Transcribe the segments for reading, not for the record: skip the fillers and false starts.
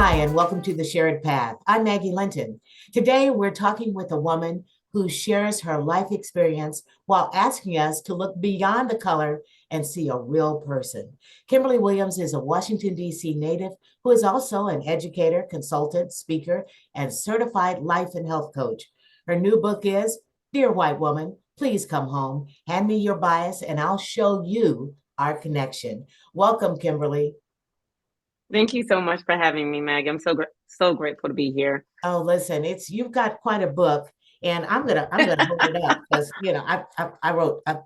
Hi, and welcome to the Shared Path. I'm Maggie Linton. Today, we're talking with a woman who shares her life experience while asking us to look beyond the color and see a real person. Kimberlee Williams is a Washington, D.C. native who is also an educator, consultant, speaker, and certified life and health coach. Her new book is Dear White Woman, Please Come Home. Hand me your bias, and I'll show you our connection. Welcome, Kimberlee. Thank you so much for having me, Meg. I'm so grateful to be here. Oh, listen, it's you've got quite a book, and I'm gonna hold it up because I wrote a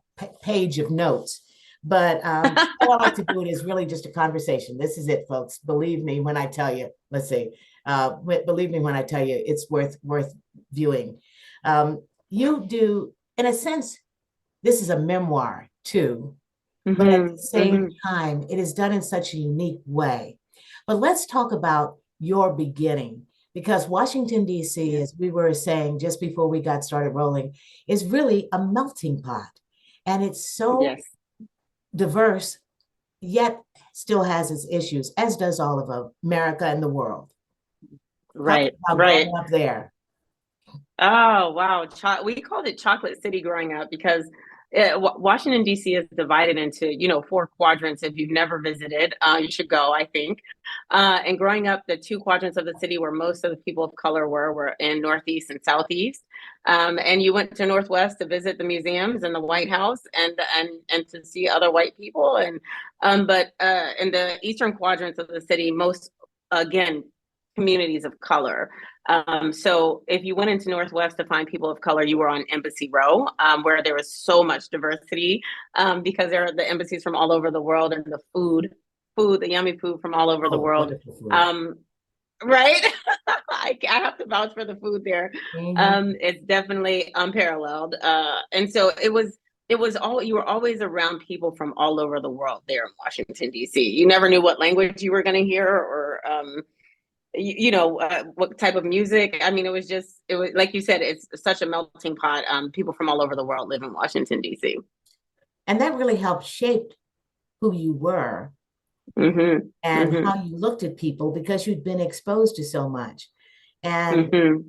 page of notes, but all I like to do it is really just a conversation. This is it, folks. Believe me when I tell you. Let's see, believe me when I tell you it's worth viewing. You do, in a sense, this is a memoir too, but at the hmm same hmm time, it is done in such a unique way. But let's talk about your beginning because Washington, D.C., Yeah. as we were saying just before we got started rolling, is really a melting pot. And it's so Yes. diverse, yet still has its issues, as does all of America and the world. Talk Right. about Right. growing up there. Oh, wow. We called it Chocolate City growing up because Washington, D.C. is divided into, four quadrants. If you've never visited, you should go, I think. And growing up, the two quadrants of the city where most of the people of color were in Northeast and Southeast. And you went to Northwest to visit the museums and the White House and to see other white people. But in the Eastern quadrants of the city, most, again, communities of color. So if you went into Northwest to find people of color, you were on Embassy Row, where there was so much diversity, because there are the embassies from all over the world and the the yummy food from all over the Oh, world. wonderful food. Um, right? I have to vouch for the food there. Mhm. It's definitely unparalleled. And so it was all, you were always around people from all over the world there in Washington, D.C. You never knew what language you were going to hear or what type of music. I mean, it was like you said, it's such a melting pot. People from all over the world live in Washington, DC. And that really helped shape who you were Mm-hmm. and Mm-hmm. how you looked at people because you'd been exposed to so much. And Mm-hmm.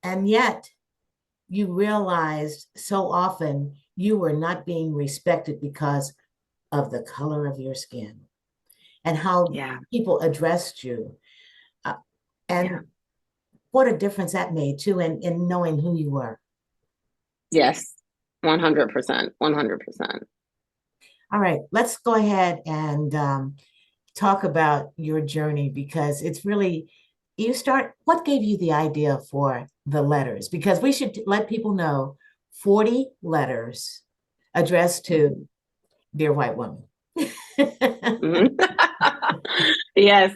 and yet you realized so often you were not being respected because of the color of your skin and how Yeah. people addressed you. Uh, Yeah. and what a difference that made too in knowing who you were. Yes. 100%. 100%. All right, let's go ahead and talk about your journey because it's really, what gave you the idea for the letters? Because we should let people know 40 letters addressed to Dear White Woman. Mm-hmm. Yes.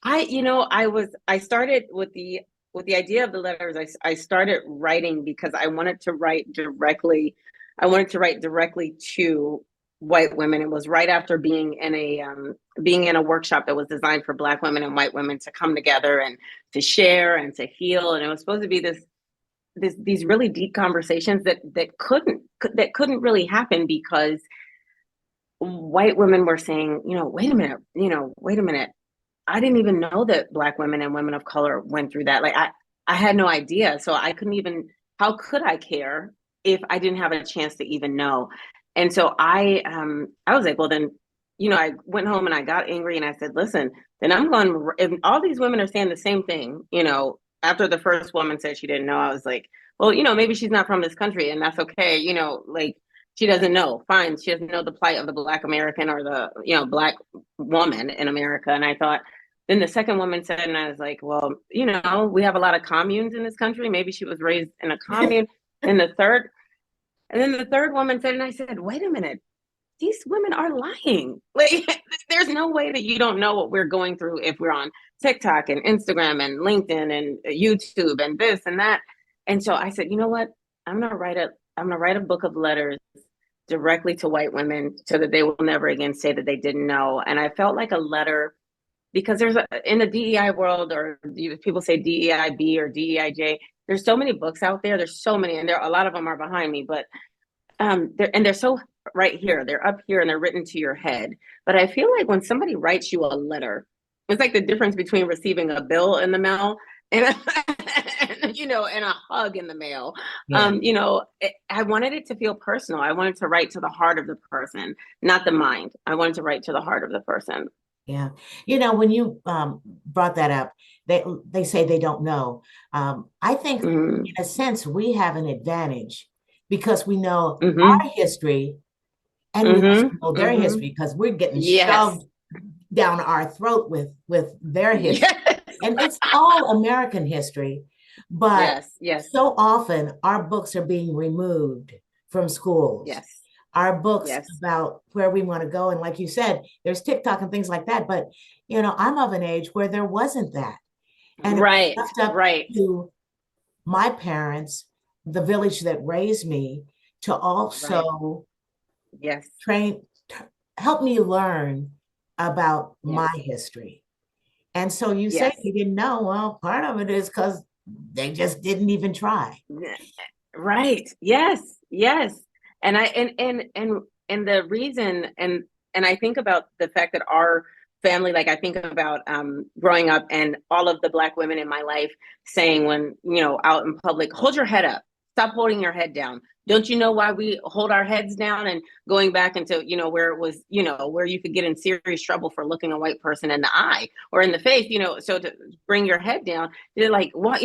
I started with the idea of the letters. I started writing because I wanted to write directly. I wanted to write directly to white women. It was right after being in a workshop that was designed for Black women and white women to come together and to share and to heal. And it was supposed to be these really deep conversations that couldn't really happen because white women were saying, wait a minute, I didn't even know that Black women and women of color went through that. Like I had no idea. So I couldn't even, how could I care if I didn't have a chance to even know? And so I was like, well then, I went home and I got angry and I said, listen, then I'm going, if all these women are saying the same thing, after the first woman said she didn't know, I was like, well, maybe she's not from this country and that's okay. Like she doesn't know. Fine. She doesn't know the plight of the Black American or the, Black woman in America. And I thought, then the second woman said, and I was like, well, we have a lot of communes in this country. Maybe she was raised in a commune. And then the third woman said, and I said, wait a minute, these women are lying. Like, there's no way that you don't know what we're going through if we're on TikTok and Instagram and LinkedIn and YouTube and this and that. And so I said, you know what? I'm gonna write a book of letters directly to white women so that they will never again say that they didn't know. And I felt like a letter because in the DEI world, or people say DEIB or DEIJ, there's so many books out there. There's so many, and a lot of them are behind me, but they're so right here. They're up here and they're written to your head. But I feel like when somebody writes you a letter it's like the difference between receiving a bill in the mail and, and a hug in the mail. Yeah. I wanted it to feel personal. I wanted to write to the heart of the person, not the mind. I wanted to write to the heart of the person. Yeah. When you brought that up, they say they don't know. I think Mm-hmm. in a sense we have an advantage because we know Mm-hmm. our history and we also Mm-hmm. know their Mm-hmm. history because we're getting Yes. shoved down our throat with their history. Yes. And it's all American history, but Yes. Yes. so often our books are being removed from schools. Yes. Our books Yes. about where we want to go. And like you said, there's TikTok and things like that. But, I'm of an age where there wasn't that. And it was Right. left up Right. to my parents, the village that raised me, to Right. also Yes. help me learn about Yes. my history. And so you say Yes. you didn't know. Well, part of it is because they just didn't even try. Right. Yes. Yes. And I and the reason and I think about the fact that our family, like I think about growing up and all of the Black women in my life saying when, out in public, hold your head up. Stop holding your head down. Don't you know why we hold our heads down? And going back into, where it was, where you could get in serious trouble for looking a white person in the eye or in the face, so to bring your head down, they're like, what,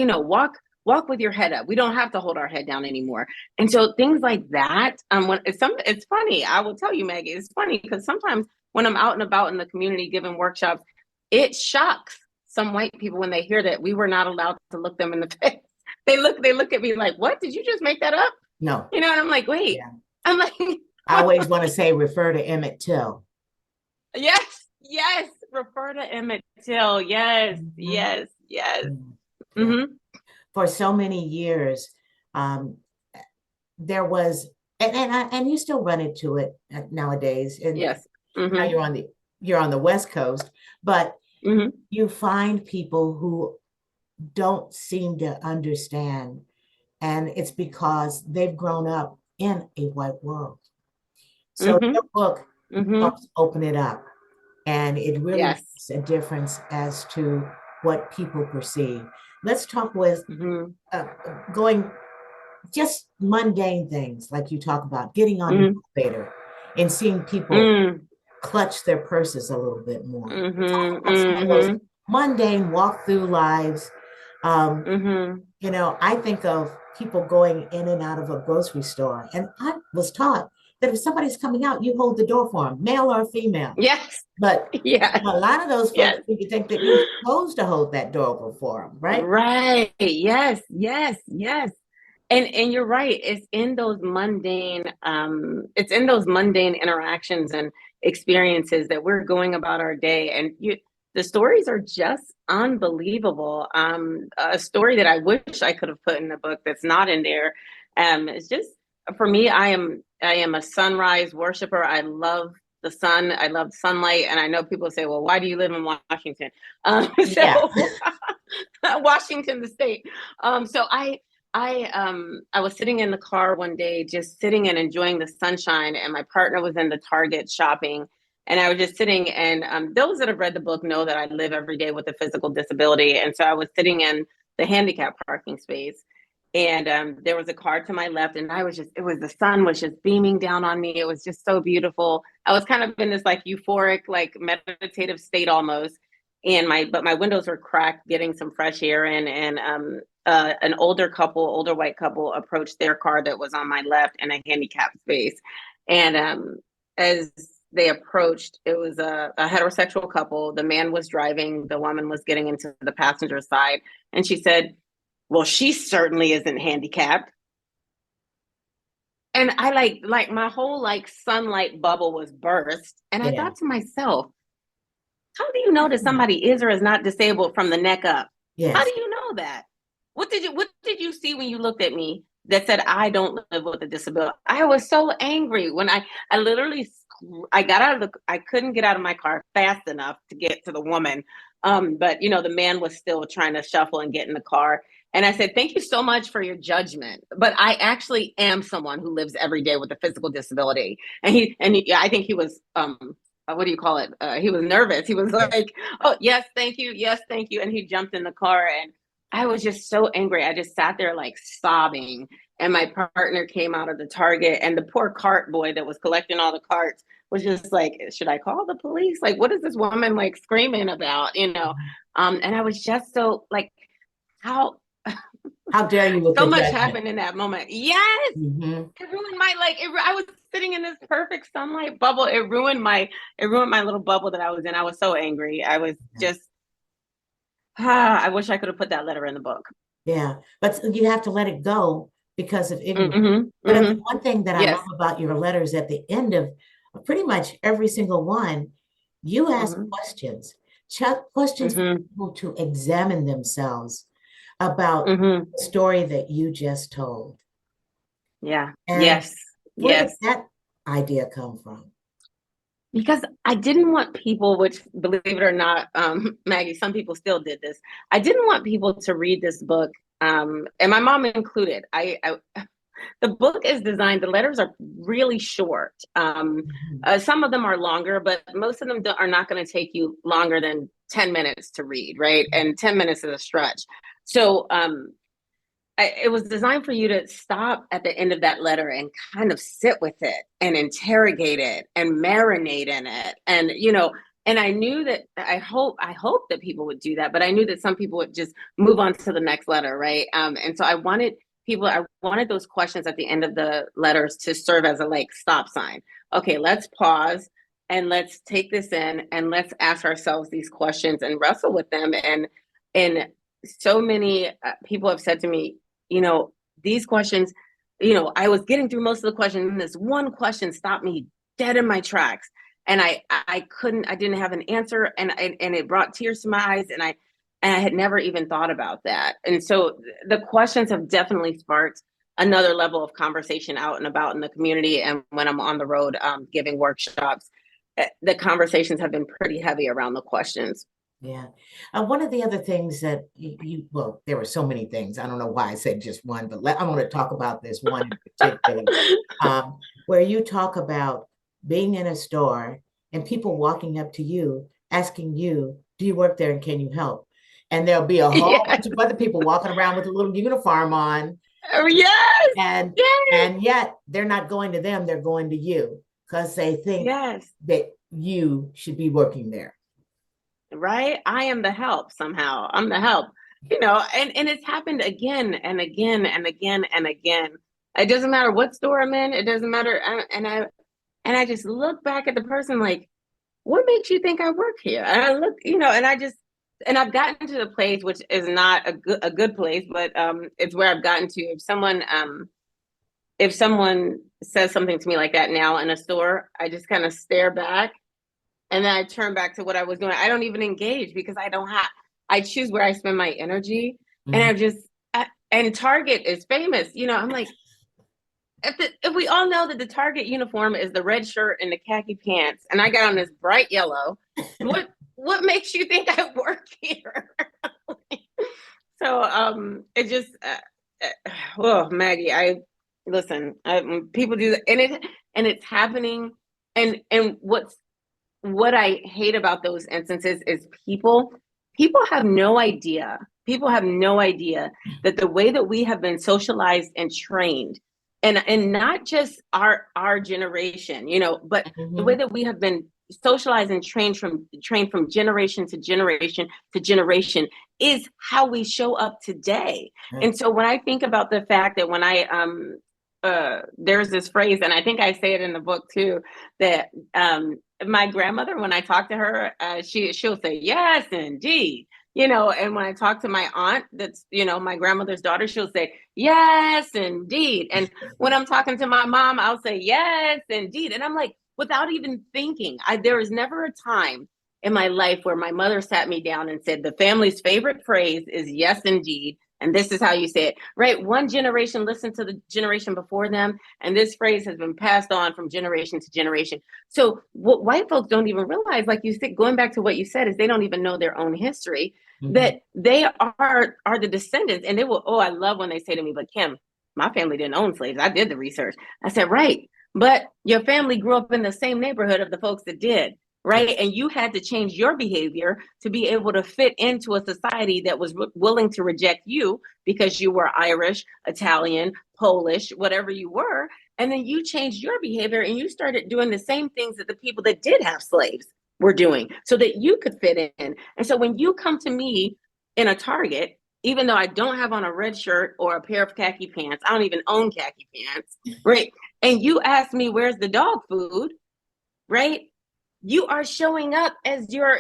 walk with your head up. We don't have to hold our head down anymore. And so things like that, it's funny. I will tell you, Maggie, it's funny because sometimes when I'm out and about in the community giving workshops, it shocks some white people when they hear that we were not allowed to look them in the face. They look at me like, what? Did you just make that up? No. And I'm like, wait. Yeah. I'm like, I always want to say refer to Emmett Till. yes, refer to Emmett Till. Yes, Mhm. yes. Yeah. Mm-hmm. For so many years, there was, and you still run into it nowadays. And Yes. now Mm-hmm. you're on the West Coast, but Mm-hmm. you find people who don't seem to understand, and it's because they've grown up in a white world. So Mm-hmm. your book Mm-hmm. helps open it up, and it really Yes. makes a difference as to what people perceive. Let's talk with Mm-hmm. going just mundane things like you talk about getting on an Mm-hmm. elevator and seeing people Mm-hmm. clutch their purses a little bit more. Talk Mm-hmm. about some of those Mm-hmm. mundane walk through lives. Um, Mm-hmm. I think of people going in and out of a grocery store, and I was taught that if somebody's coming out, you hold the door for them, male or female. Yes. But Yes. a lot of those folks Yes. you think that you're supposed to hold that door open for them, right? Right. Yes. Yes. Yes. And you're right. It's in those mundane interactions and experiences that we're going about our day. And the stories are just unbelievable. A story that I wish I could have put in the book that's not in there. It's just for me, I am a sunrise worshiper. I love the sun. I love sunlight. And I know people say, well, why do you live in Washington? Yeah. Washington, the state. So I was sitting in the car one day, just sitting and enjoying the sunshine, and my partner was in the Target shopping, and I was just sitting. And those that have read the book know that I live every day with a physical disability, and so I was sitting in the handicap parking space, and there was a car to my left, and the sun was just beaming down on me. It was just so beautiful. I was kind of in this like euphoric, like meditative state almost. And but my windows were cracked, getting some fresh air in, and an older white couple approached their car that was on my left in a handicapped space. And as they approached, it was a heterosexual couple. The man was driving, the woman was getting into the passenger side. And she said, well, she certainly isn't handicapped. And I like my whole like sunlight bubble was burst. And I Yeah. thought to myself, how do you know that somebody is or is not disabled from the neck up? How Yes. do you know that? What did you see when you looked at me that said I don't live with a disability? I was so angry when I literally I got out of I couldn't get out of my car fast enough to get to the woman. But the man was still trying to shuffle and get in the car. And I said, thank you so much for your judgment. But I actually am someone who lives every day with a physical disability. And I think he was what do you call it? He was nervous. He was like, oh, yes, thank you. Yes, thank you. And he jumped in the car, and I was just so angry. I just sat there like sobbing. And my partner came out of the Target, and the poor cart boy that was collecting all the carts was just like, should I call the police? Like, what is this woman like screaming about, you know? And I was just so like, how dare you with so the much judgment? happened in that moment. Yes. Mhm. It ruined my like I was sitting in this perfect sunlight bubble. It ruined my little bubble that I was in. I was so angry. I was just I wish I could have put that letter in the book. Yeah, but you have to let it go because of ignorance. Mm-hmm, But mm-hmm. one thing that I Yes. love about your letters at the end of pretty much every single one, you ask Mm-hmm, questions, questions for mm-hmm, people to examine themselves about mm-hmm. the story that you just told. Yeah. And Yes. where did Yes. that idea come from? Because I didn't want people, which believe it or not, Maggie, some people still did this. I didn't want people to read this book, and my mom included. The book is designed, the letters are really short. Mhm. Some of them are longer, but most of them are not going to take you longer than 10 minutes to read, right? And 10 minutes is a stretch. So it was designed for you to stop at the end of that letter and kind of sit with it and interrogate it and marinate in it. And, you know, and I knew that I hope that people would do that, but I knew that some people would just move on to the next letter, right? And so I wanted those questions at the end of the letters to serve as a like stop sign. Okay, let's pause and let's take this in and let's ask ourselves these questions and wrestle with them. And so many people have said to me, you know, these questions, you know, I was getting through most of the questions, and this one question stopped me dead in my tracks. And I didn't have an answer, and it brought tears to my eyes, and I had never even thought about that. And so the questions have definitely sparked another level of conversation out and about in the community. And when I'm on the road giving workshops, the conversations have been pretty heavy around the questions. Yeah. One of the other things that well, there were so many things. I don't know why I said just one, but I want to talk about this one in particular, where you talk about being in a store and people walking up to you, asking you, do you work there and can you help? And there'll be a whole Yeah. bunch of other people walking around with a little uniform on, Oh, yes. and Yes. yet they're not going to them, they're going to you because they think Yes. that you should be working there. Right? I am the help somehow. I'm the help. You know, and it's happened again and again and again and again. It doesn't matter what store I'm in. It doesn't matter. And I just look back at the person like, what makes you think I work here? And I look, you know, and I've gotten to the place which is not a good place, but it's where I've gotten to. If someone says something to me like that now in a store, I just kind of stare back, and then I turn back to what I was doing. I don't even engage because I choose where I spend my energy. And Mhm. and Target is famous. You know, I'm like, if we all know that the Target uniform is the red shirt and the khaki pants, and I got on this bright yellow, what makes you think I work here? So it just oh, Maggie, I listen, people do that, and it's happening. And what I hate about those instances is people have no idea. People have no idea that the way that we have been socialized and trained, and not just our generation, you know, but the way Mhm. that we have been socialized and trained from generation to generation to generation is how we show up today. Right. And so when I think about the fact that when there's this phrase, and I think I say it in the book too, that my grandmother, when I talk to her, she'll say, yes, indeed. You know, and when I talk to my aunt, that's, you know, my grandmother's daughter, she'll say, yes, indeed. And when I'm talking to my mom, I'll say, yes, indeed. And I'm like, without even thinking, there was never a time in my life where my mother sat me down and said, the family's favorite phrase is yes, indeed. And this is how you say it, right? One generation listened to the generation before them, and this phrase has been passed on from generation to generation. So what white folks don't even realize, like you said, going back to what you said, is they don't even know their own history, Mhm. that they are the descendants. And they will, oh, I love when they say to me, but Kim, my family didn't own slaves. I did the research. I said, right. But your family grew up in the same neighborhood of the folks that did. right? And you had to change your behavior to be able to fit into a society that was willing to reject you because you were Irish, Italian, Polish, whatever you were. And then you changed your behavior and you started doing the same things that the people that did have slaves were doing so that you could fit in. And so when you come to me in a Target, even though I don't have on a red shirt or a pair of khaki pants, I don't even own khaki pants, right? And you ask me, where's the dog food, right? You are showing up as your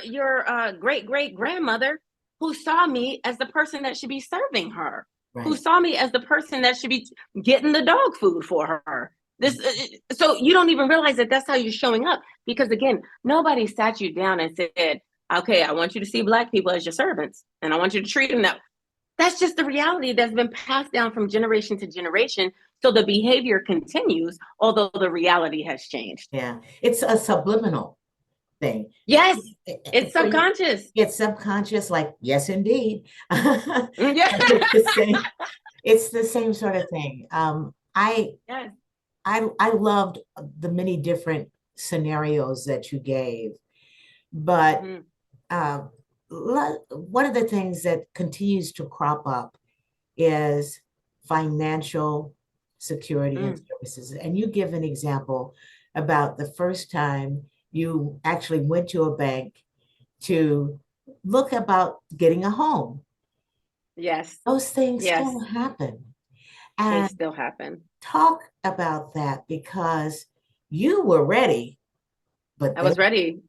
great great grandmother who saw me as the person that should be serving her, Right. who saw me as the person that should be getting the dog food for her. This, so you don't even realize that that's how you're showing up, because again, nobody sat you down and said, okay, I want you to see Black people as your servants and I want you to treat them that. That's just the reality that's been passed down from generation to generation. So the behavior continues, although the reality has changed. Yeah, it's a subliminal thing. Yes, it's For you, subconscious. it's subconscious, like, yes, indeed. Yeah. It's the same sort of thing. Yes. I loved the many different scenarios that you gave, but one of the things that continues to crop up is financial security and services. And you give an example about the first time you actually went to a bank to look about getting a home. Yes. Those things Yes. still happen. They And still happen. talk about that, because you were ready, but I was ready.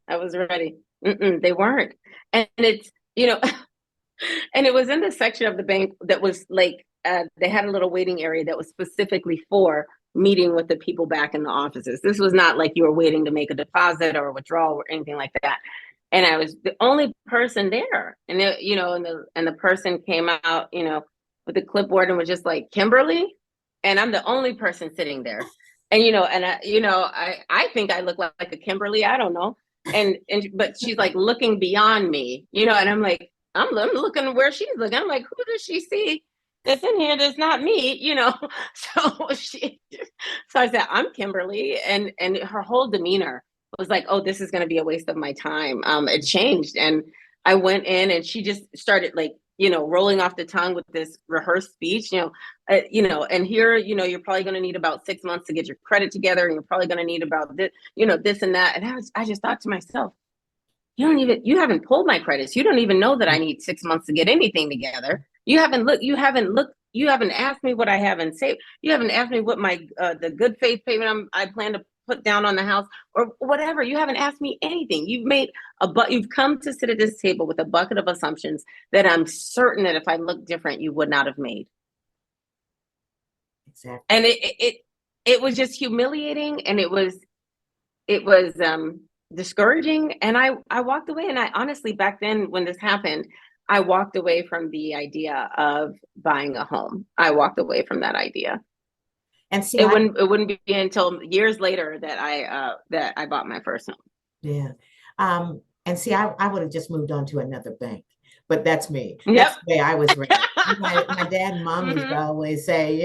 They weren't. And it's, and it was in the section of the bank that was like, they had a little waiting area that was specifically for meeting with the people back in the offices. This was not like you were waiting to make a deposit or a withdrawal or anything like that. And I was the only person there. And and the person came out, with the clipboard and was just like, Kimberlee. And I'm the only person sitting there. And I think I look like a Kimberlee. I don't know. But she's like looking beyond me, and I'm like, I'm looking where she's looking. I'm like, who does she see that's in here that's not me? So so I said, I'm Kimberlee, and her whole demeanor was like, oh, this is going to be a waste of my time. It changed, and I went in, and she just started like, rolling off the tongue with this rehearsed speech, and here, you're probably going to need about 6 months to get your credit together, and you're probably going to need about this, this and that. And I just thought to myself, you haven't pulled my credits. You don't even know that I need 6 months to get anything together. You haven't asked me what I haven't saved. You haven't asked me what my, the good faith payment I plan to put down on the house or whatever. You haven't asked me anything. You've come to sit at this table with a bucket of assumptions that I'm certain that if I looked different, you would not have made. Exactly. And it was just humiliating, and it was discouraging. And I walked away, and I honestly, back then when this happened, I walked away from the idea of buying a home. I walked away from that idea. And see, it wouldn't be until years later that I bought my first home. Yeah. And see, I would have just moved on to another bank, but that's me. Yep. That's the way I was raised. My dad and mom used to always say,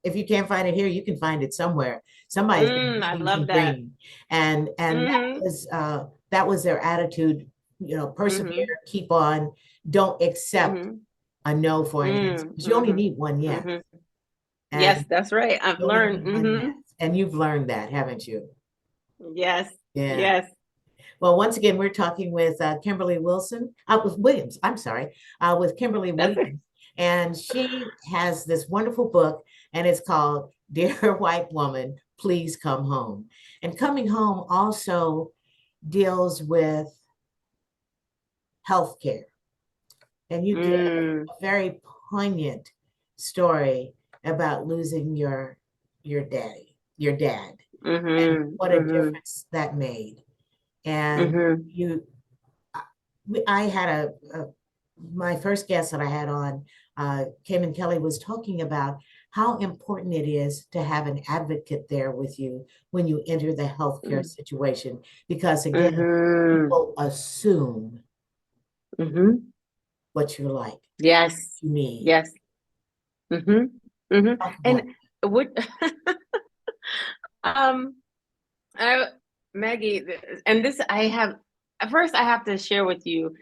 if you can't find it here, you can find it somewhere. Somebody's I love that. And that was their attitude. Persevere, keep on, don't accept a no for an answer, because you only need one yes. Yes, that's right. I've learned. And you've learned that, haven't you? Yes. Yeah. Yes. Well, once again, we're talking with Kimberlee Williams. I'm sorry, with Kimberlee Williams. And she has this wonderful book, and it's called Dear White Woman, Please Come Home. And coming home also deals with healthcare. And you give a very poignant story about losing your dad, and what a difference that made. And I had my first guest that I had on, Kim and Kelly, was talking about how important it is to have an advocate there with you when you enter the healthcare situation, because again, people assume what you're like. Yes. You need. Yes. And would Maggie, and this I have, first I have to share with you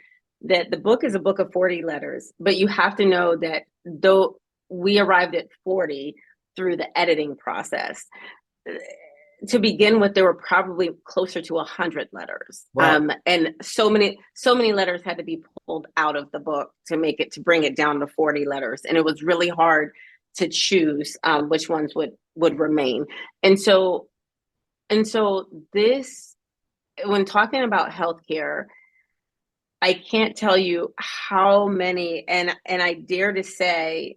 that the book is a book of 40 letters, but you have to know that though we arrived at 40 through the editing process, to begin with, there were probably closer to 100 letters. Wow. And so many letters had to be pulled out of the book to bring it down to 40 letters. And it was really hard to choose which ones would remain. And so, this, when talking about healthcare, I can't tell you how many, and I dare to say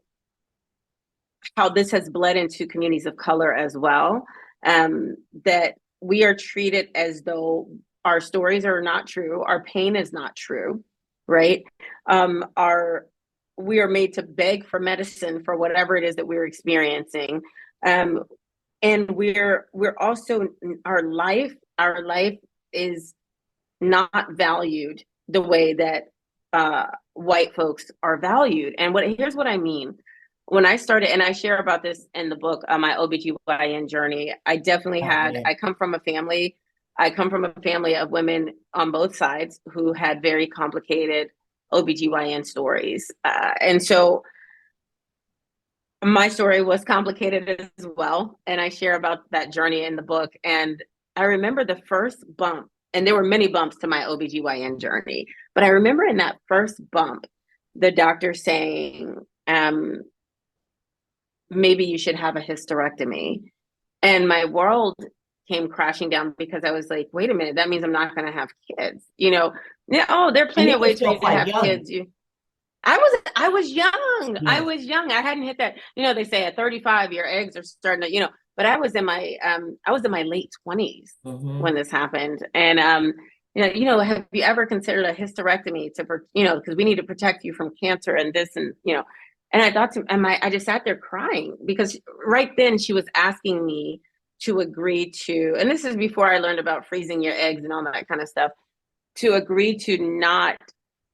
how this has bled into communities of color as well, that we are treated as though our stories are not true, our pain is not true, right? We are made to beg for medicine for whatever it is that we're experiencing. And we're also, our life is not valued the way that white folks are valued. And here's what I mean. When I started, and I share about this in the book, my OBGYN journey, I definitely I come from a family of women on both sides who had very complicated OBGYN stories. And so my story was complicated as well. And I share about that journey in the book. And I remember the first bump, and there were many bumps to my OBGYN journey, but I remember in that first bump, the doctor saying, maybe you should have a hysterectomy. And my world came crashing down because I was like, wait a minute, that means I'm not going to have kids. There are plenty of ways for you to have kids. I was young. Yeah. I was young. I hadn't hit that, they say at 35, your eggs are starting to, but I was in my late 20s when this happened. And, have you ever considered a hysterectomy because we need to protect you from cancer and this and, and I thought I just sat there crying because right then she was asking me to agree to, and this is before I learned about freezing your eggs and all that kind of stuff, to agree to not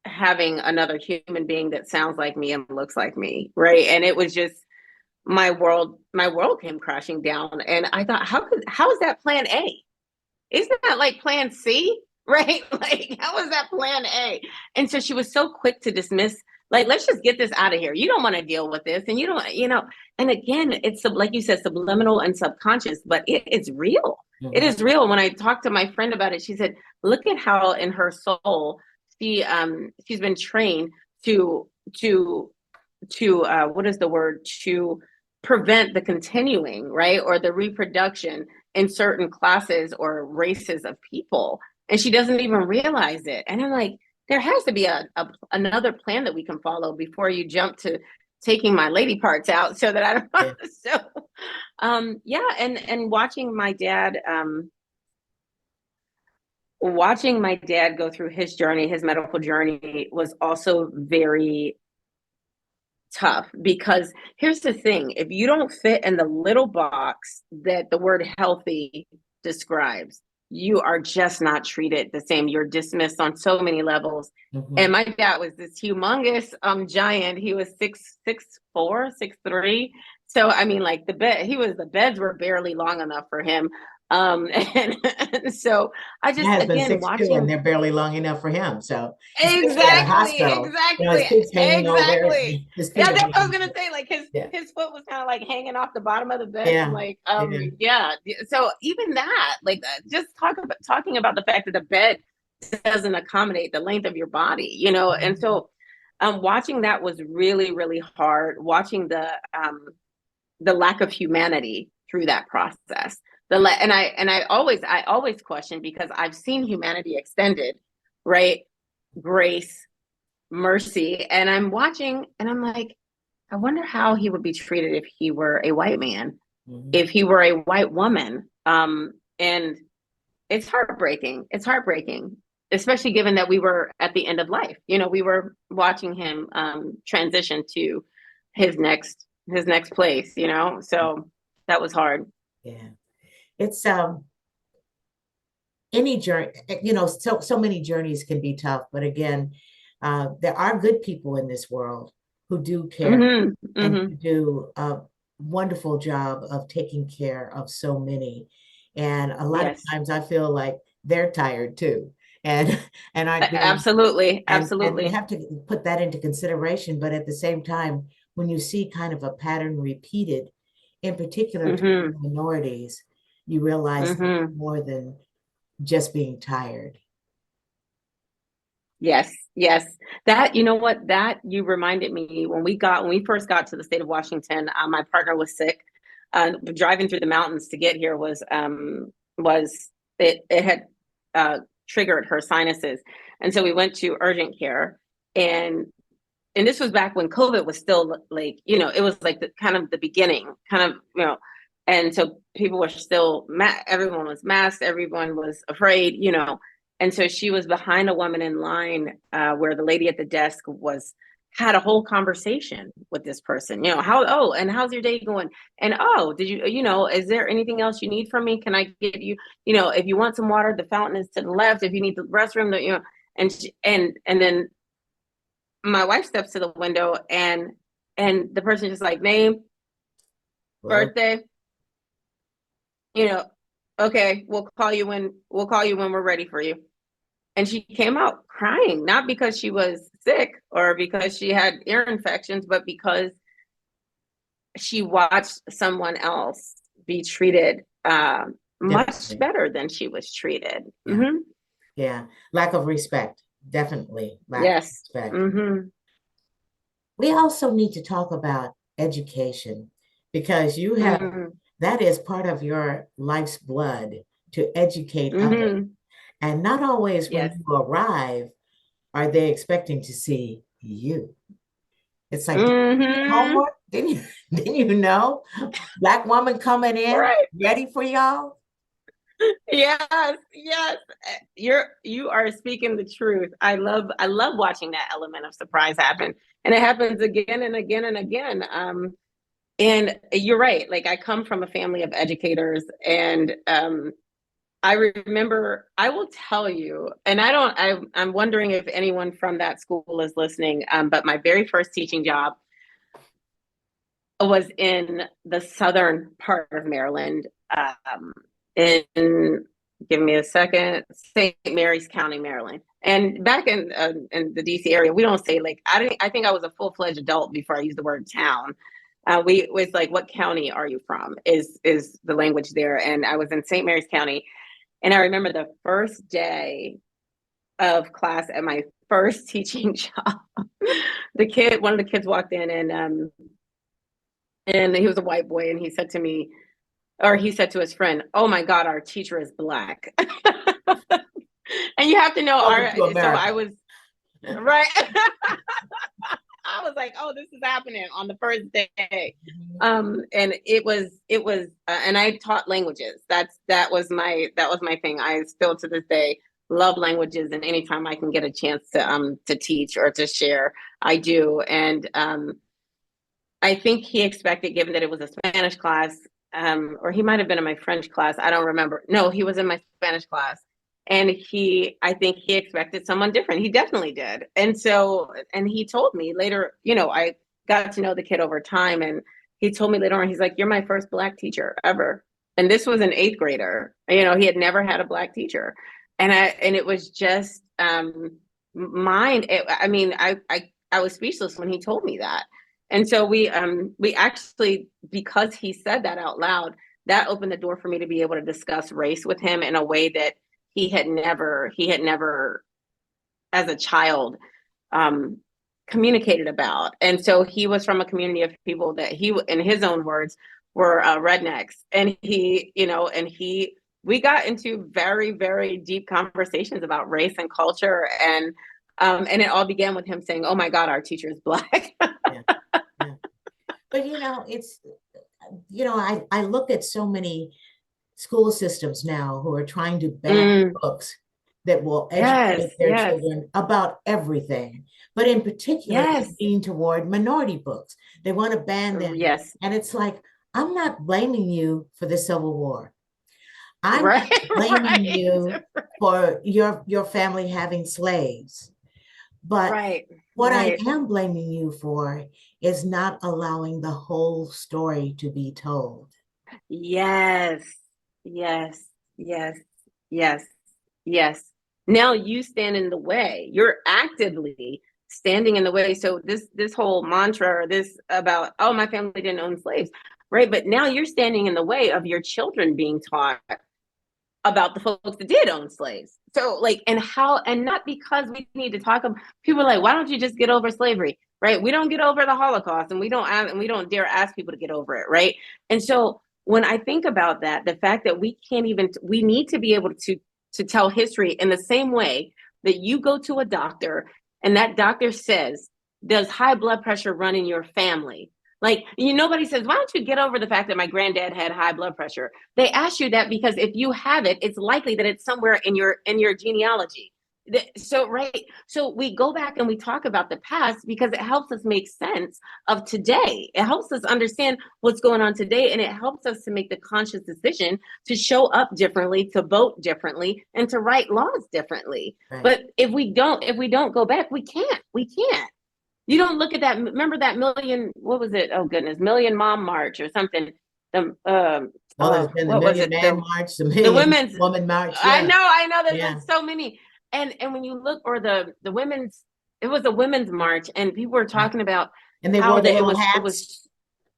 having another human being that sounds like me and looks like me, right? And it was just my world came crashing down. And I thought, how is that plan A? Isn't that like plan C, right? Like, how is that plan A? And so she was so quick to dismiss, like, let's just get this out of here. You don't want to deal with this. And you don't, and again, it's like you said, subliminal and subconscious, but it's real. Mm-hmm. It is real. When I talked to my friend about it, she said, look at how in her soul, she's been trained to what is the word? To prevent the continuing, right? Or the reproduction in certain classes or races of people. And she doesn't even realize it. And I'm like, there has to be another plan that we can follow before you jump to taking my lady parts out so that I don't. Yeah. So, and watching my dad go through his journey, his medical journey, was also very tough, because here's the thing: if you don't fit in the little box that the word healthy describes, you are just not treated the same. You're dismissed on so many levels. Mm-hmm. And my dad was this humongous giant. He was 6'4", 6'3". So I mean, like the beds were barely long enough for him. And so I just, again, watching, and they're barely long enough for him. So exactly. His hanging over. Yeah, that's what I was gonna say. Like his foot was kind of like hanging off the bottom of the bed. Yeah. Like, yeah. So even that, like, just talking about the fact that the bed doesn't accommodate the length of your body, Mm-hmm. And so, watching that was really, really hard. Watching the lack of humanity through that process. And I always question, because I've seen humanity extended, right? Grace, mercy. And I'm watching and I'm like, I wonder how he would be treated if he were a white man, mm-hmm. if he were a white woman. And it's heartbreaking. It's heartbreaking, especially given that we were at the end of life. We were watching him transition to his next place, so that was hard. Yeah. It's any journey, so many journeys can be tough, but again, there are good people in this world who do care, mm-hmm. and mm-hmm. who do a wonderful job of taking care of so many. And a lot of Yes. times I feel like they're tired too. And and aren't doing Absolutely. and we Absolutely. have to put that into consideration. But at the same time, when you see kind of a pattern repeated, in particular to Mm-hmm. minorities, you realize that Mm-hmm. more than just being tired. Yes, yes. That, you know what, that you reminded me when we first got to the state of Washington, my partner was sick. Driving through the mountains to get here was it had uh triggered her sinuses. And so we went to urgent care, and and this was back when COVID was still like, it was like the kind of the beginning, kind of, and so people were still, everyone was masked, everyone was afraid, and so she was behind a woman in line, where the lady at the desk had a whole conversation with this person, and how's your day going? And, oh, did you, is there anything else you need from me? Can I get you, if you want some water, the fountain is to the left. If you need the restroom, and then my wife steps to the window, and the person just like, name, Well, birthday, you know, okay, we'll call you when we're ready for you. And she came out crying, not because she was sick or because she had ear infections, but because she watched someone else be treated much definitely. better than she was treated. Yeah. Hmm. Yeah. Lack of respect. Definitely lack of Yes. respect. Hmm. We also need to talk about education because Hmm. that is part of your life's blood to educate others. Hmm. And not always when Yes. you arrive are they expecting to see you. It's like, did you do Hmm. homework? Didn't you know? Black woman coming in Right. ready for y'all? Yes, yes. You are speaking the truth. I love watching that element of surprise happen. And it happens again and again and again. And you're right. Like, I come from a family of educators, and I remember, I will tell you, and I'm wondering if anyone from that school is listening. But my very first teaching job was in the southern part of Maryland, in, give me a second, St. Mary's County, Maryland. And back in the DC area, we don't say, like, I think I was a full-fledged adult before I used the word town. We was like, what county are you from? Is the language there? And I was in St. Mary's County, and I remember the first day of class at my first teaching job. One of the kids walked in, and he was a white boy, and he said to me, or he said to his friend, "Oh my God, our teacher is black." And you have to know, Welcome to so America. I was right. I was like, "Oh, this is happening on the first day." And and I taught languages. That was my thing. I still to this day love languages, and anytime I can get a chance to teach or to share, I do. And I think he expected, given that it was a Spanish class, or he might have been in my French class. I don't remember. No, he was in my Spanish class. And I think he expected someone different. He definitely did. And he told me later, I got to know the kid over time. And he told me later on, he's like, "You're my first black teacher ever." And this was an eighth grader. He had never had a black teacher. And it was just, mind. I mean, I was speechless when he told me that. And so we actually, because he said that out loud, that opened the door for me to be able to discuss race with him in a way that he had never as a child um communicated about. And so he was from a community of people that he, in his own words, were rednecks. And we got into very, very deep conversations about race and culture, and it all began with him saying, "Oh my God, our teacher is black." Yeah, yeah. But I look at so many school systems now who are trying to ban Mm, books that will yes, educate their yes, children about everything, but in particular, they yes, lean toward minority books. They want to ban them. yes. And it's like, I'm not blaming you for the Civil War. I'm Right, not blaming right, you for your family having slaves. But right, what I right. am blaming you for is not allowing the whole story to be told. Yes, Yes, yes, yes, yes. Now you stand in the way. You're actively standing in the way. So this whole mantra or this about, oh, my family didn't own slaves, right? But now you're standing in the way of your children being taught about the folks that did own slaves. So like, and how, and not because we need to talk about, people are like, why don't you just get over slavery? Right? We don't get over the Holocaust, and we don't dare ask people to get over it, right? And so when I think about that, the fact that we can't even, we need to be able to tell history in the same way that you go to a doctor and that doctor says, does high blood pressure run in your family? Like, nobody says, why don't you get over the fact that my granddad had high blood pressure? They ask you that because if you have it, it's likely that it's somewhere in your genealogy. So, right. So we go back and we talk about the past because it helps us make sense of today. It helps us understand what's going on today. And it helps us to make the conscious decision to show up differently, to vote differently, and to write laws differently. Right. But if we don't go back, we can't. You don't look at that. Remember that million, what was it? Oh goodness, Million Mom March or something. The Well, there's been the what was Million it? Man March, the The Million women's Woman March. I Yeah, know, there's yeah. been so many. And when you look, or the women's, it was a women's march, and people were talking about And they how wore the that little it hats. was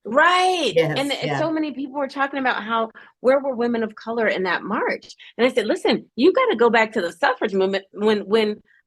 right. And Yes, yeah. so many people were talking about how, where were women of color in that march? And I said, listen, you got to go back to the suffrage movement when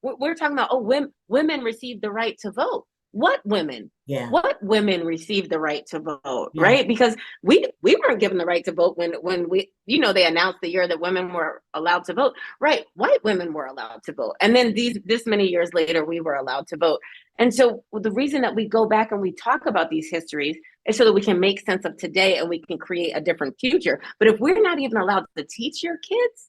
we're talking about, oh, women received the right to vote. What women? Yeah. What women received the right to vote, Yeah. right? Because we weren't given the right to vote when we, they announced the year that women were allowed to vote, right? White women were allowed to vote. And then this many years later, we were allowed to vote. And so the reason that we go back and we talk about these histories is so that we can make sense of today and we can create a different future. But if we're not even allowed to teach your kids,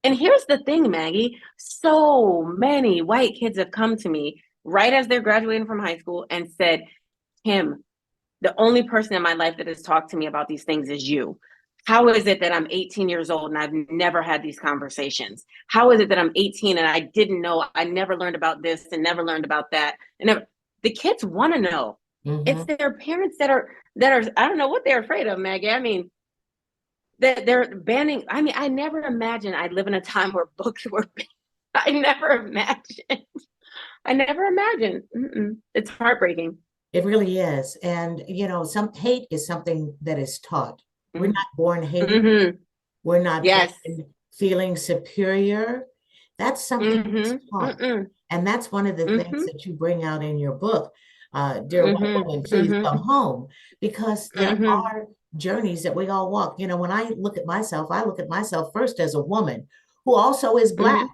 and here's the thing, Maggie, so many white kids have come to me right as they're graduating from high school and said, Kim, the only person in my life that has talked to me about these things is you. How is it that I'm 18 years old and I've never had these conversations? How is it that I'm 18 and I didn't know, I never learned about this and never learned about that? And the kids want to know. Mm-hmm. It's their parents that are, I don't know what they're afraid of, Maggie. I mean, that they're banning. I mean, I never imagined I'd live in a time where books were banned. I never imagined. It's heartbreaking. It really is. And, some hate is something that is taught. Mm-hmm. We're not born hating. Mm-hmm. We're not Yes. feeling superior. That's something that's taught. And that's one of the things that you bring out in your book, Dear White Woman, Please Come Home, because there are journeys that we all walk. When I look at myself first as a woman who also is Black.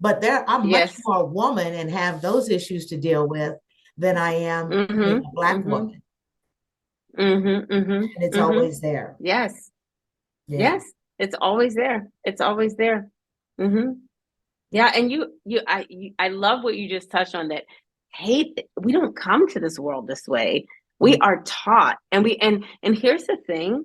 But I'm much more woman and have those issues to deal with than I am being a Black woman. And it's always there. Yes. Yeah. Yes. It's always there. It's always there. Yeah. And I love what you just touched on, that hate, we don't come to this world this way. We are taught. And here's the thing,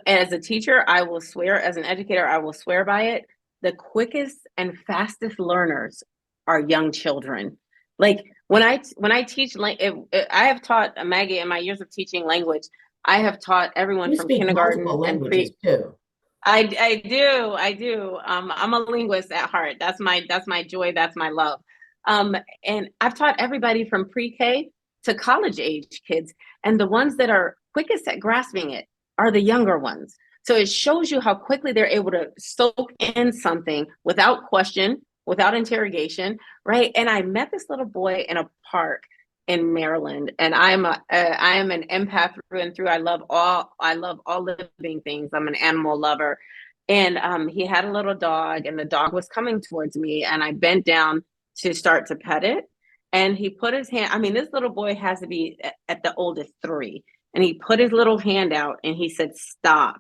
as a teacher, I will swear, as an educator, I will swear by it. The quickest and fastest learners are young children. Like when I teach, I have taught, Maggie, in my years of teaching language, I have taught everyone from kindergarten and pre. Too. I do. I'm a linguist at heart. That's my joy. That's my love. And I've taught everybody from pre-K to college age kids, and the ones that are quickest at grasping it are the younger ones. So it shows you how quickly they're able to soak in something without question, without interrogation, right? And I met this little boy in a park in Maryland, and I am an empath through and through. I love all living things. I'm an animal lover. And he had a little dog, and the dog was coming towards me, and I bent down to start to pet it. And he put his hand, I mean, this little boy has to be at the oldest 3. And he put his little hand out and he said, stop.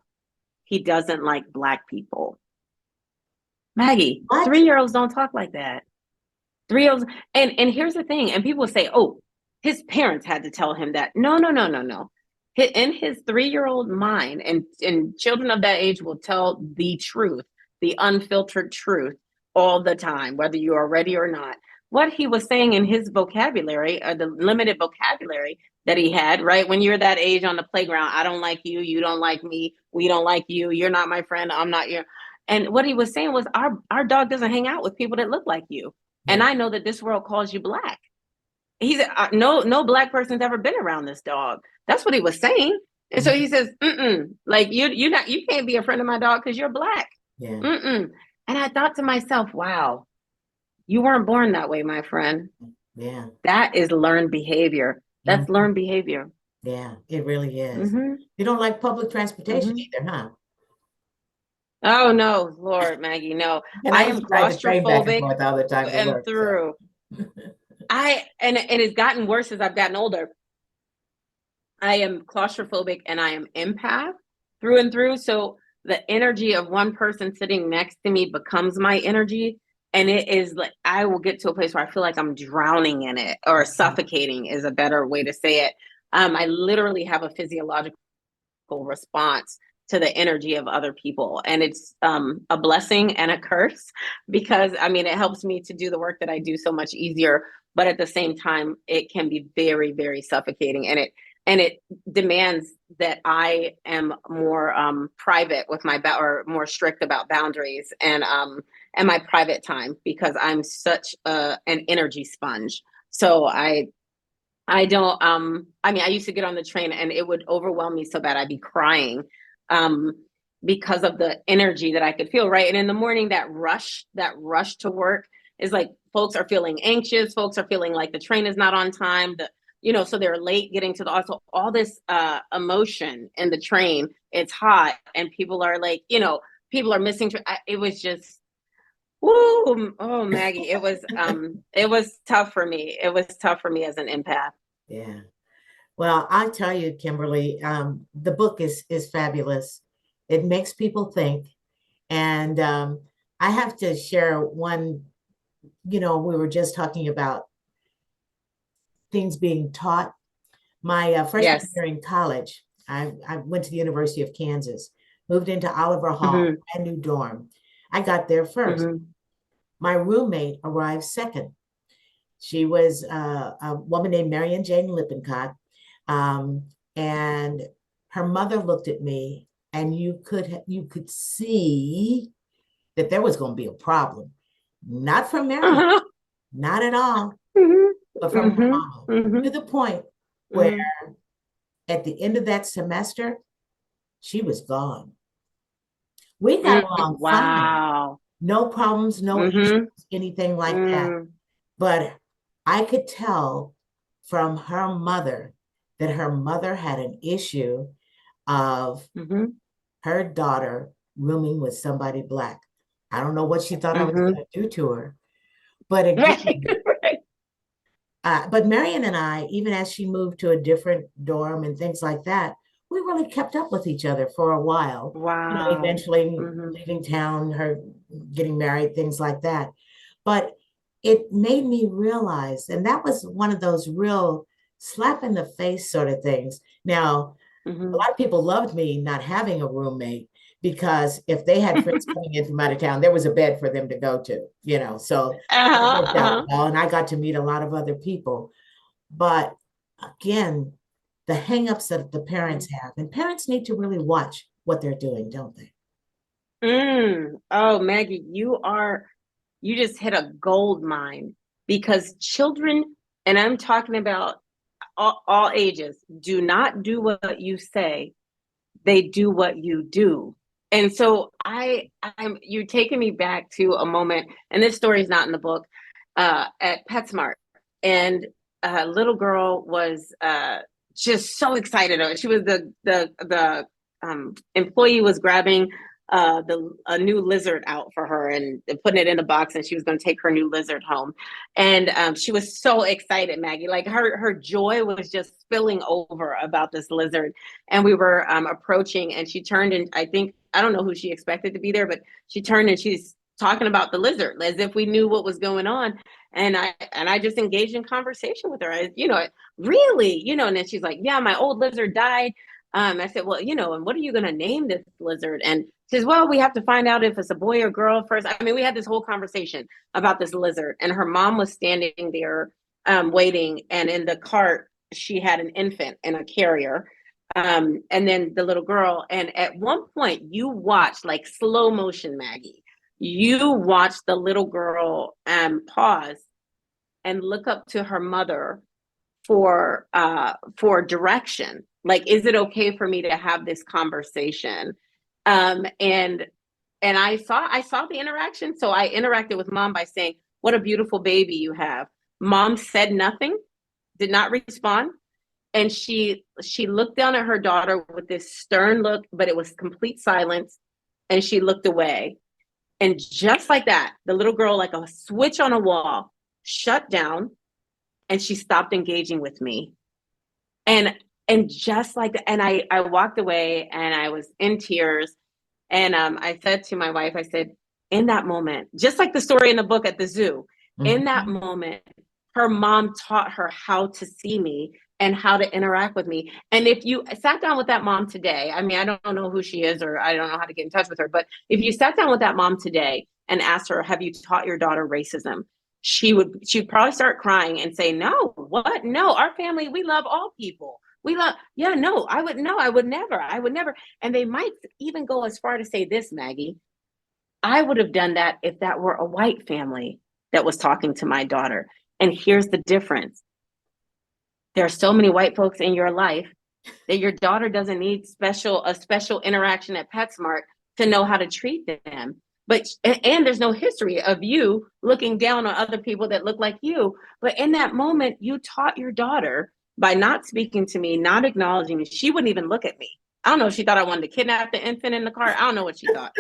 He doesn't like Black people. Maggie, what? 3-year-olds don't talk like that. 3-year-olds. And here's the thing. And people say, oh, his parents had to tell him that. No. In his 3-year-old mind, and children of that age will tell the truth, the unfiltered truth all the time, whether you are ready or not. What he was saying in his vocabulary, or the limited vocabulary, that he had, right? When you're that age on the playground, I don't like you, you don't like me, we don't like you, you're not my friend, I'm not your. And what he was saying was, our dog doesn't hang out with people that look like you. And Yeah. I know that this world calls you black. He said, no black person's ever been around this dog. That's what he was saying. And so he says, like you can't be a friend of my dog because you're black. Yeah. And I thought to myself, wow, you weren't born that way, my friend. Yeah. That is learned behavior. That's Mhm. learned behavior. Yeah, it really is. Mm-hmm. You don't like public transportation Mm-hmm. either, huh? Oh no, Lord, Maggie, no. And I I used am to ride the train back and claustrophobic forth all the time to and work. So. through. And it's gotten worse as I've gotten older. I am claustrophobic and I am empath through and through. So the energy of one person sitting next to me becomes my energy. And it is like, I will get to a place where I feel like I'm drowning in it, or suffocating is a better way to say it. I literally have a physiological response to the energy of other people. And it's a blessing and a curse, because I mean, it helps me to do the work that I do so much easier. But at the same time, it can be very, very suffocating. And it demands that I am more private with or more strict about boundaries and my private time, because I'm such an energy sponge. So I don't I mean, I used to get on the train and it would overwhelm me so bad I'd be crying um because of the energy that I could feel, right? And in the morning, that rush to work is like, folks are feeling anxious, folks are feeling like the train is not on time, so they're late getting to the, also all this emotion in the train. It's hot and people are like, people are missing. It was just, woo, oh Maggie, it was tough for me. It was tough for me as an empath. Yeah. Well, I tell you, Kimberlee, the book is fabulous. It makes people think. And I have to share one, we were just talking about things being taught. My freshman Yes. year in college, I went to the University of Kansas, moved into Oliver Hall, Hmm. brand new dorm. I got there first. Hmm. My roommate arrived second. She was a woman named Marion Jane Lippincott. Um, and her mother looked at me, and you could see that there was going to be a problem. Not from Marion, Uh-huh. not at all, Hmm. but from her Hmm. mama, Hmm. to the point where Hmm. at the end of that semester, she was gone. We got along fine. Wow. No problems, no issues, Hmm. anything like that. Mm. But I could tell from her mother that her mother had an issue of Hmm. her daughter rooming with somebody black. I don't know what she thought I was Hmm. going to do to her. But Right. again, Right. but Marion and I, even as she moved to a different dorm and things like that, we really kept up with each other for a while. Wow. Eventually Hmm. leaving town, her getting married, things like that. But it made me realize, and that was one of those real slap in the face sort of things. Now, a Hmm. lot of people loved me not having a roommate, because if they had friends coming in from out of town, there was a bed for them to go to. So that Uh-huh. worked out Uh-huh. well. And I got to meet a lot of other people. But again, the hangups that the parents have, and parents need to really watch what they're doing, don't they? Oh, Maggie, you just hit a gold mine, because children, and I'm talking about all ages, do not do what you say, they do what you do. And so you're taking me back to a moment, and this story is not in the book, at PetSmart. And a little girl was just so excited. She was the employee was grabbing a new lizard out for her and putting it in a box, and she was going to take her new lizard home. And she was so excited, Maggie. Like her joy was just spilling over about this lizard. And we were approaching, and she turned, and I don't know who she expected to be there, but she turned and she's talking about the lizard as if we knew what was going on. And I just engaged in conversation with her. Really, and then she's like, yeah, my old lizard died. I said, well, and what are you going to name this lizard? And she says, well, we have to find out if it's a boy or girl first. I mean, we had this whole conversation about this lizard, and her mom was standing there waiting. And in the cart, she had an infant in a carrier. And then the little girl, and at one point you watch like slow motion, Maggie, you watch the little girl pause and look up to her mother for direction. Like, is it okay for me to have this conversation? And I saw the interaction. So I interacted with mom by saying, "What a beautiful baby you have." Mom said nothing, did not respond. And she looked down at her daughter with this stern look, but it was complete silence. And she looked away. And just like that, the little girl, like a switch on a wall, shut down, and she stopped engaging with me. And just like that, and I walked away and I was in tears. And I said to my wife, I said, in that moment, just like the story in the book at the zoo, in that moment, her mom taught her how to see me and how to interact with me. And if you sat down with that mom today, I mean, I don't know who she is, or I don't know how to get in touch with her, but if you sat down with that mom today and asked her, have you taught your daughter racism? She'd probably start crying and say, no, what? No, our family, we love all people. We love, yeah, no, I would never. And they might even go as far to say this, Maggie, I would have done that if that were a white family that was talking to my daughter. And here's the difference. There are so many white folks in your life that your daughter doesn't need a special interaction at PetSmart to know how to treat them. But, and there's no history of you looking down on other people that look like you. But in that moment, you taught your daughter by not speaking to me, not acknowledging me. She wouldn't even look at me. I don't know if she thought I wanted to kidnap the infant in the car. I don't know what she thought.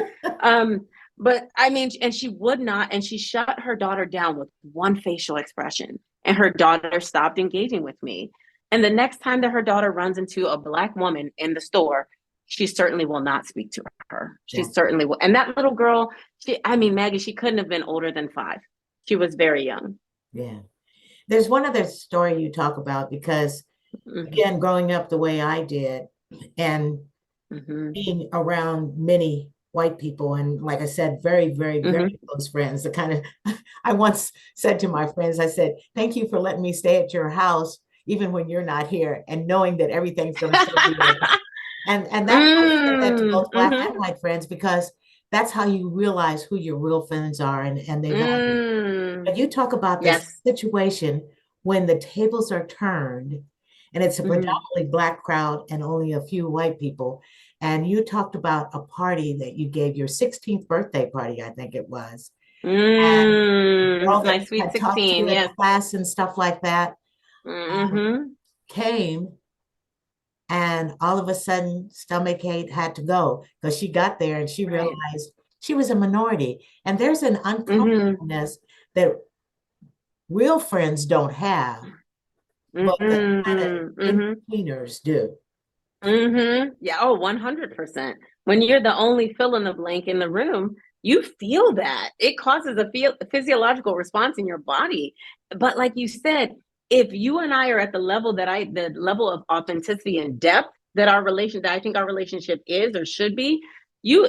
But I mean, and she would not, and she shut her daughter down with one facial expression, and her daughter stopped engaging with me. And the next time that her daughter runs into a Black woman in the store, she certainly will not speak to her. She certainly will. And that little girl, Maggie, she couldn't have been older than 5. She was very young. Yeah. There's one other story you talk about, because again, growing up the way I did and being around many white people, and like I said, very, very, very close friends, the kind of, I once said to my friends, I said, thank you for letting me stay at your house, even when you're not here, and knowing that everything's going to still be there. And that, I said that to both Black and white friends, because that's how you realize who your real friends are, and they value. But you talk about this situation when the tables are turned and it's a predominantly Black crowd and only a few white people. And you talked about a party that you gave, your 16th birthday party, I think it was. And all my that sweet had 16, yes. Class and stuff like that came, and all of a sudden stomach-ache had to go, because she got there and she realized she was a minority. And there's an uncomfortableness that real friends don't have, but the kind of in-betweeners do. Yeah, oh, 100%. When you're the only fill in the blank in the room, you feel that. It causes a physiological response in your body. But like you said, if you and I are at the level the level of authenticity and depth that I think our relationship is or should be, you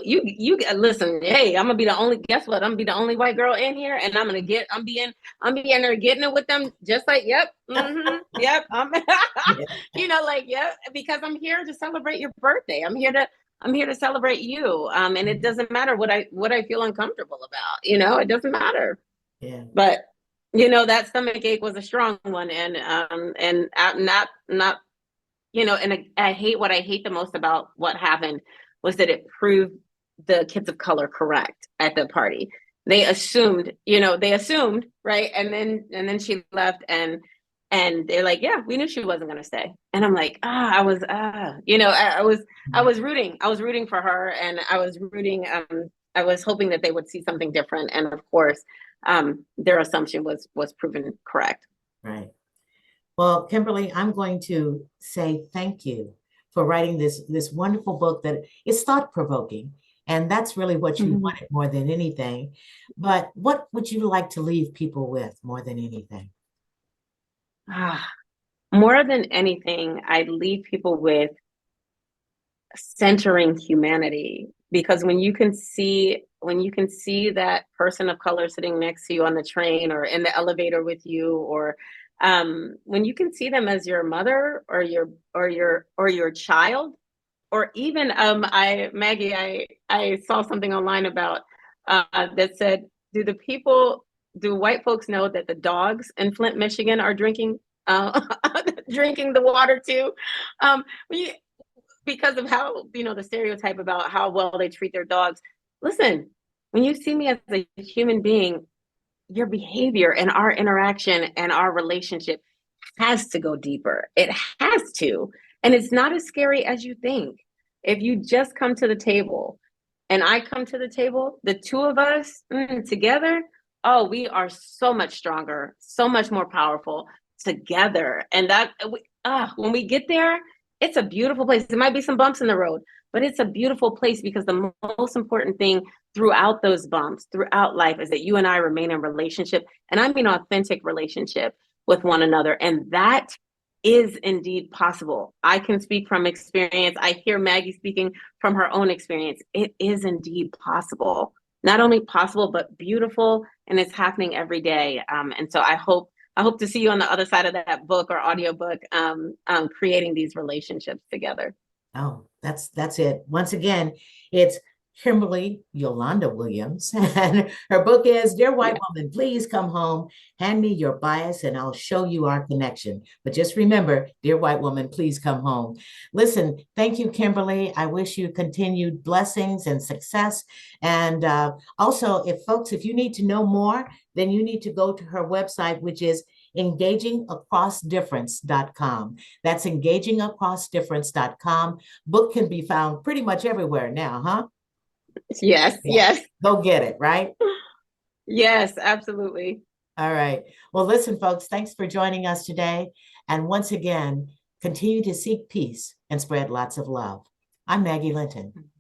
listen, hey, I'm gonna be the only, guess what? I'm gonna be the only white girl in here, and I'm being there getting it with them, just like, yep, yep, yep, because I'm here to celebrate your birthday. I'm here to celebrate you. And it doesn't matter what I feel uncomfortable about, it doesn't matter. Yeah. But that stomach ache was a strong one, and not, and I hate, what I hate the most about what happened was that it proved the kids of color correct at the party. They assumed, right? And then she left, and they're like, yeah, we knew she wasn't going to stay. And I'm like, I was rooting for her, and I was hoping that they would see something different. And of course, their assumption was proven correct. Right. Well, Kimberlee, I'm going to say thank you for writing this wonderful book that is thought-provoking. And that's really what you wanted more than anything. But what would you like to leave people with more than anything? More than anything, I'd leave people with centering humanity, because when you can see that person of color sitting next to you on the train or in the elevator with you, or when you can see them as your mother or your child, or even Maggie, I saw something online about that said, do white folks know that the dogs in Flint, Michigan are drinking drinking the water too? We, because of how, the stereotype about how well they treat their dogs. Listen, when you see me as a human being, your behavior and our interaction and our relationship has to go deeper. It has to. And it's not as scary as you think. If you just come to the table and I come to the table, the two of us together, oh, we are so much stronger, so much more powerful together. And when we get there, it's a beautiful place. There might be some bumps in the road, but it's a beautiful place, because the most important thing throughout those bumps, throughout life, is that you and I remain in relationship. And I mean authentic relationship with one another. And that is indeed possible. I can speak from experience. I hear Maggie speaking from her own experience. It is indeed possible. Not only possible, but beautiful, and it's happening every day. And so I hope to see you on the other side of that book or audiobook, creating these relationships together. Oh, that's it. Once again, it's Kimberlee Yolanda Williams, and her book is Dear White Woman, Please Come Home. Hand me your bias and I'll show you our connection. But just remember, Dear White Woman, please come home. Listen, thank you, Kimberlee. I wish you continued blessings and success. And also, if you need to know more, then you need to go to her website, which is engagingacrossdifference.com. That's engagingacrossdifference.com. Book can be found pretty much everywhere now, huh? Yes, yes. Go get it, right? Yes, absolutely. All right. Well, listen, folks, thanks for joining us today. And once again, continue to seek peace and spread lots of love. I'm Maggie Linton.